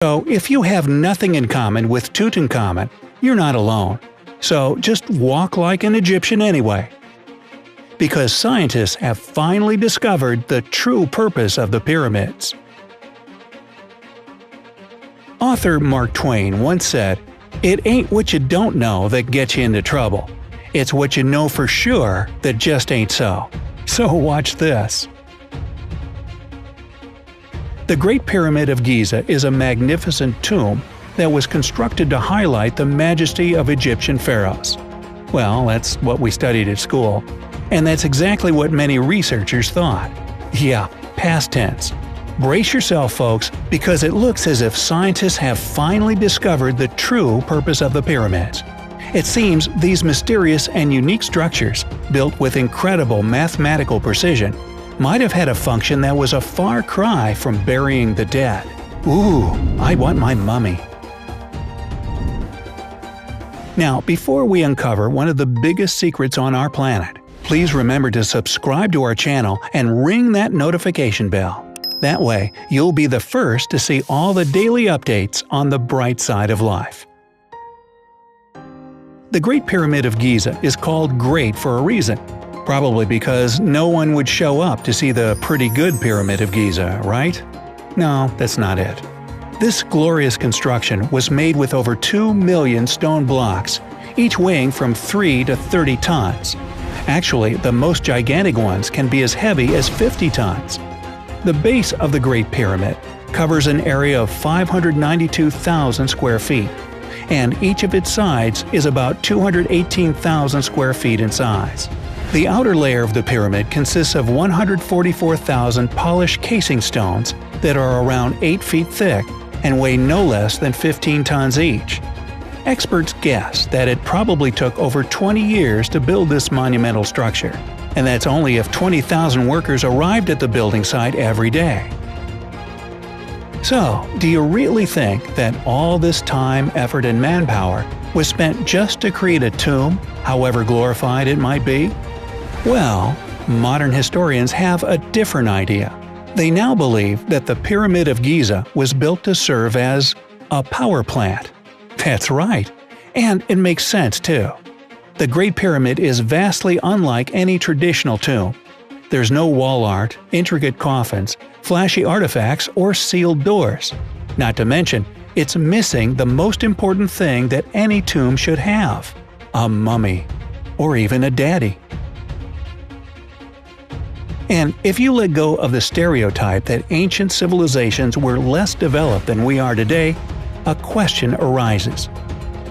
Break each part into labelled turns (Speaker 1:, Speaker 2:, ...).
Speaker 1: So if you have nothing in common with Tutankhamun, you're not alone. So just walk like an Egyptian anyway. Because scientists have finally discovered the true purpose of the pyramids. Author Mark Twain once said, "It ain't what you don't know that gets you into trouble. It's what you know for sure that just ain't so." So watch this. The Great Pyramid of Giza is a magnificent tomb that was constructed to highlight the majesty of Egyptian pharaohs. Well, that's what we studied at school. And that's exactly what many researchers thought. Yeah, past tense. Brace yourself, folks, because it looks as if scientists have finally discovered the true purpose of the pyramids. It seems these mysterious and unique structures, built with incredible mathematical precision, might have had a function that was a far cry from burying the dead. Ooh, I want my mummy. Now, before we uncover one of the biggest secrets on our planet, please remember to subscribe to our channel and ring that notification bell. That way, you'll be the first to see all the daily updates on the bright side of life. The Great Pyramid of Giza is called Great for a reason. Probably because no one would show up to see the pretty good Pyramid of Giza, right? No, that's not it. This glorious construction was made with over 2 million stone blocks, each weighing from 3 to 30 tons. Actually, the most gigantic ones can be as heavy as 50 tons. The base of the Great Pyramid covers an area of 592,000 square feet, and each of its sides is about 218,000 square feet in size. The outer layer of the pyramid consists of 144,000 polished casing stones that are around 8 feet thick and weigh no less than 15 tons each. Experts guess that it probably took over 20 years to build this monumental structure, and that's only if 20,000 workers arrived at the building site every day. So, do you really think that all this time, effort, and manpower was spent just to create a tomb, however glorified it might be? Well, modern historians have a different idea. They now believe that the Pyramid of Giza was built to serve as a power plant. That's right. And it makes sense too. The Great Pyramid is vastly unlike any traditional tomb. There's no wall art, intricate coffins, flashy artifacts, or sealed doors. Not to mention, it's missing the most important thing that any tomb should have – a mummy. Or even a daddy. And if you let go of the stereotype that ancient civilizations were less developed than we are today, a question arises.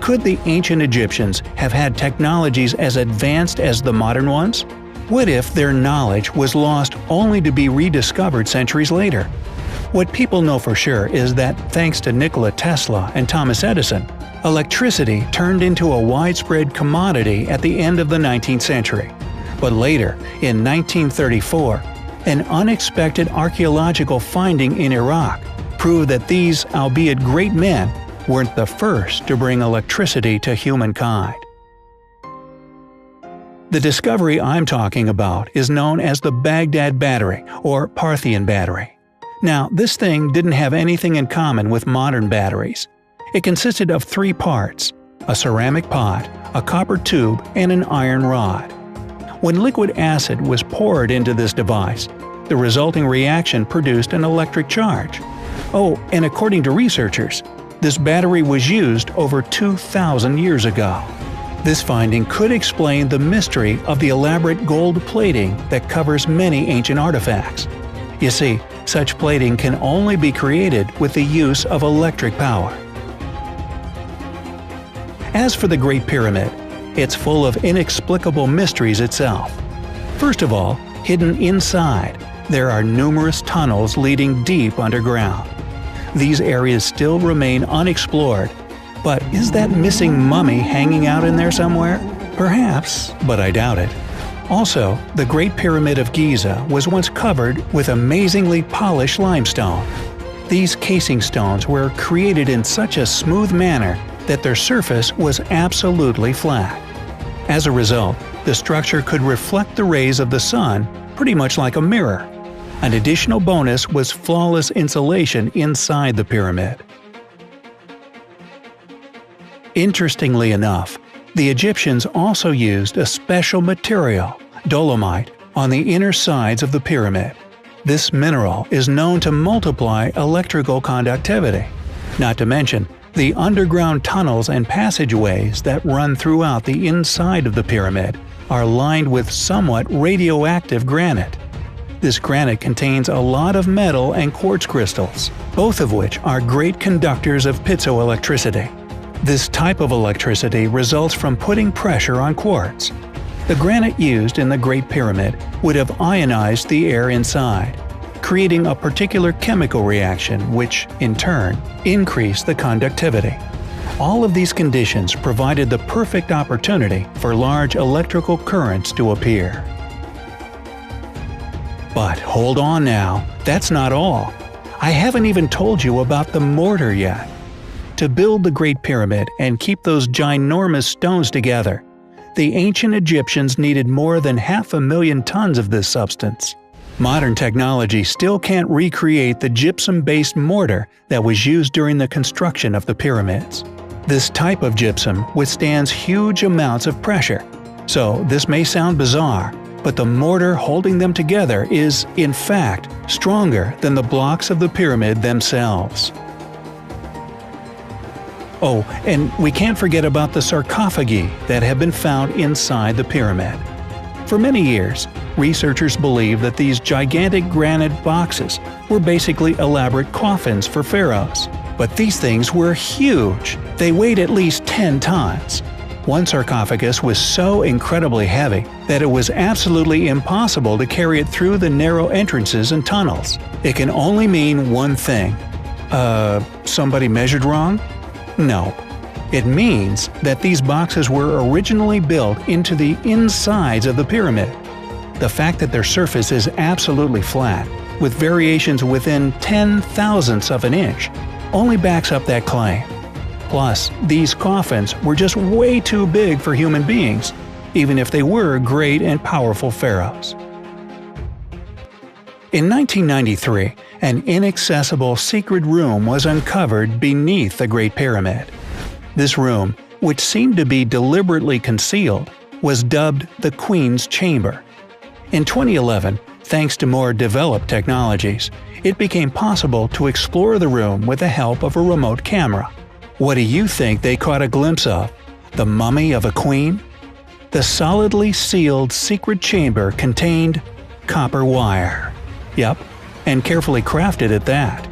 Speaker 1: Could the ancient Egyptians have had technologies as advanced as the modern ones? What if their knowledge was lost only to be rediscovered centuries later? What people know for sure is that thanks to Nikola Tesla and Thomas Edison, electricity turned into a widespread commodity at the end of the 19th century. But later, in 1934, an unexpected archaeological finding in Iraq proved that these, albeit great men, weren't the first to bring electricity to humankind. The discovery I'm talking about is known as the Baghdad Battery or Parthian Battery. Now, this thing didn't have anything in common with modern batteries. It consisted of 3 parts: a ceramic pot, a copper tube, and an iron rod. When liquid acid was poured into this device, the resulting reaction produced an electric charge. Oh, and according to researchers, this battery was used over 2,000 years ago. This finding could explain the mystery of the elaborate gold plating that covers many ancient artifacts. You see, such plating can only be created with the use of electric power. As for the Great Pyramid, it's full of inexplicable mysteries itself. First of all, hidden inside, there are numerous tunnels leading deep underground. These areas still remain unexplored, but is that missing mummy hanging out in there somewhere? Perhaps, but I doubt it. Also, the Great Pyramid of Giza was once covered with amazingly polished limestone. These casing stones were created in such a smooth manner that their surface was absolutely flat. As a result, the structure could reflect the rays of the sun pretty much like a mirror. An additional bonus was flawless insulation inside the pyramid. Interestingly enough, the Egyptians also used a special material, dolomite, on the inner sides of the pyramid. This mineral is known to multiply electrical conductivity. Not to mention, the underground tunnels and passageways that run throughout the inside of the pyramid are lined with somewhat radioactive granite. This granite contains a lot of metal and quartz crystals, both of which are great conductors of piezoelectricity. This type of electricity results from putting pressure on quartz. The granite used in the Great Pyramid would have ionized the air inside, creating a particular chemical reaction which, in turn, increased the conductivity. All of these conditions provided the perfect opportunity for large electrical currents to appear. But hold on now, that's not all. I haven't even told you about the mortar yet. To build the Great Pyramid and keep those ginormous stones together, the ancient Egyptians needed more than 500,000 tons of this substance. Modern technology still can't recreate the gypsum-based mortar that was used during the construction of the pyramids. This type of gypsum withstands huge amounts of pressure, so this may sound bizarre, but the mortar holding them together is, in fact, stronger than the blocks of the pyramid themselves. Oh, and we can't forget about the sarcophagi that have been found inside the pyramid. For many years, researchers believed that these gigantic granite boxes were basically elaborate coffins for pharaohs. But these things were huge. They weighed at least 10 tons. One sarcophagus was so incredibly heavy that it was absolutely impossible to carry it through the narrow entrances and tunnels. It can only mean one thing. Somebody measured wrong? No. It means that these boxes were originally built into the insides of the pyramid. The fact that their surface is absolutely flat, with variations within 10,000ths of an inch, only backs up that claim. Plus, these coffins were just way too big for human beings, even if they were great and powerful pharaohs. In 1993, an inaccessible secret room was uncovered beneath the Great Pyramid. This room, which seemed to be deliberately concealed, was dubbed the Queen's Chamber. In 2011, thanks to more developed technologies, it became possible to explore the room with the help of a remote camera. What do you think they caught a glimpse of? The mummy of a queen? The solidly sealed secret chamber contained copper wire. Yep, and carefully crafted at that.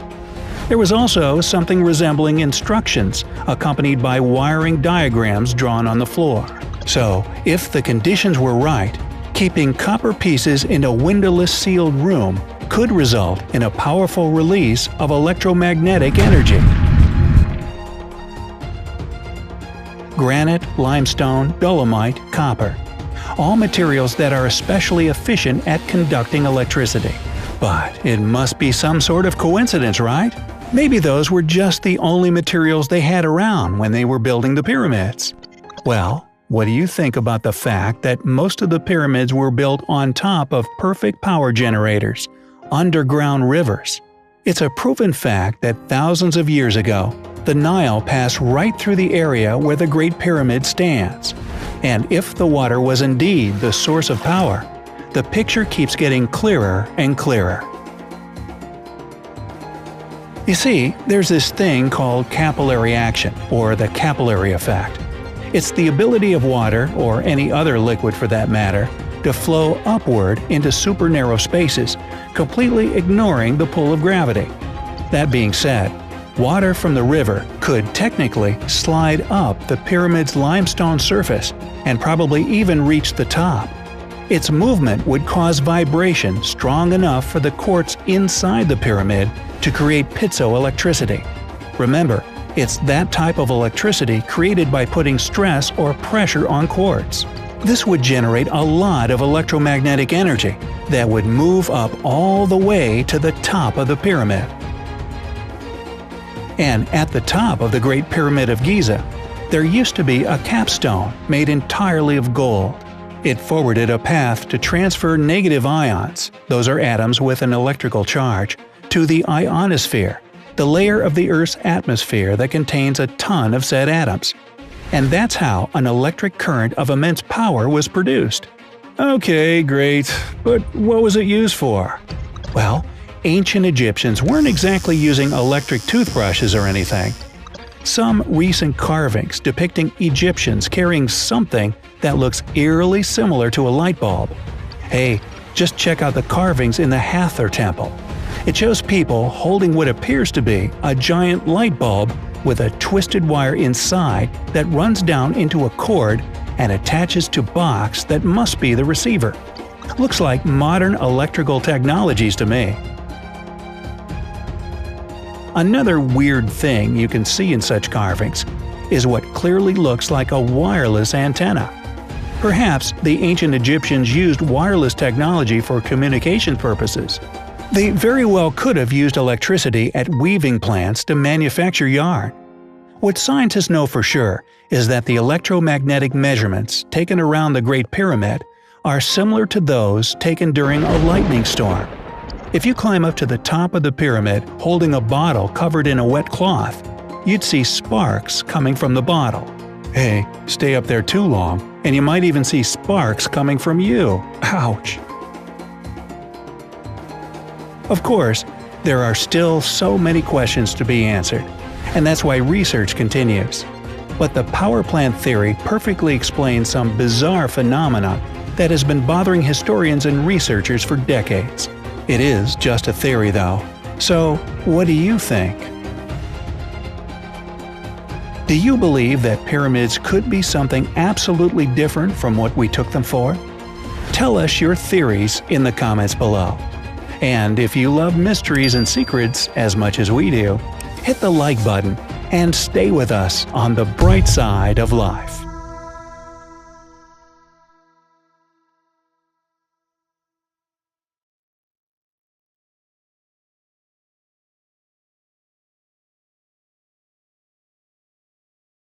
Speaker 1: There was also something resembling instructions, accompanied by wiring diagrams drawn on the floor. So, if the conditions were right, keeping copper pieces in a windowless sealed room could result in a powerful release of electromagnetic energy. Granite, limestone, dolomite, copper. All materials that are especially efficient at conducting electricity. But it must be some sort of coincidence, right? Maybe those were just the only materials they had around when they were building the pyramids. Well, what do you think about the fact that most of the pyramids were built on top of perfect power generators, underground rivers? It's a proven fact that thousands of years ago, the Nile passed right through the area where the Great Pyramid stands. And if the water was indeed the source of power, the picture keeps getting clearer and clearer. You see, there's this thing called capillary action, or the capillary effect. It's the ability of water, or any other liquid for that matter, to flow upward into super narrow spaces, completely ignoring the pull of gravity. That being said, water from the river could technically slide up the pyramid's limestone surface and probably even reach the top. Its movement would cause vibration strong enough for the quartz inside the pyramid to create piezoelectricity. Remember, it's that type of electricity created by putting stress or pressure on quartz. This would generate a lot of electromagnetic energy that would move up all the way to the top of the pyramid. And at the top of the Great Pyramid of Giza, there used to be a capstone made entirely of gold. It forwarded a path to transfer negative ions, those are atoms with an electrical charge, to the ionosphere, the layer of the Earth's atmosphere that contains a ton of said atoms. And that's how an electric current of immense power was produced. Okay, great, but what was it used for? Well, ancient Egyptians weren't exactly using electric toothbrushes or anything. Some recent carvings depicting Egyptians carrying something that looks eerily similar to a light bulb. Hey, just check out the carvings in the Hathor Temple. It shows people holding what appears to be a giant light bulb with a twisted wire inside that runs down into a cord and attaches to box that must be the receiver. Looks like modern electrical technologies to me. Another weird thing you can see in such carvings is what clearly looks like a wireless antenna. Perhaps the ancient Egyptians used wireless technology for communication purposes. They very well could have used electricity at weaving plants to manufacture yarn. What scientists know for sure is that the electromagnetic measurements taken around the Great Pyramid are similar to those taken during a lightning storm. If you climb up to the top of the pyramid holding a bottle covered in a wet cloth, you'd see sparks coming from the bottle. Hey, stay up there too long, and you might even see sparks coming from you. Ouch! Of course, there are still so many questions to be answered, and that's why research continues. But the power plant theory perfectly explains some bizarre phenomenon that has been bothering historians and researchers for decades. It is just a theory though. So, what do you think? Do you believe that pyramids could be something absolutely different from what we took them for? Tell us your theories in the comments below. And if you love mysteries and secrets as much as we do, hit the like button and stay with us on the bright side of life.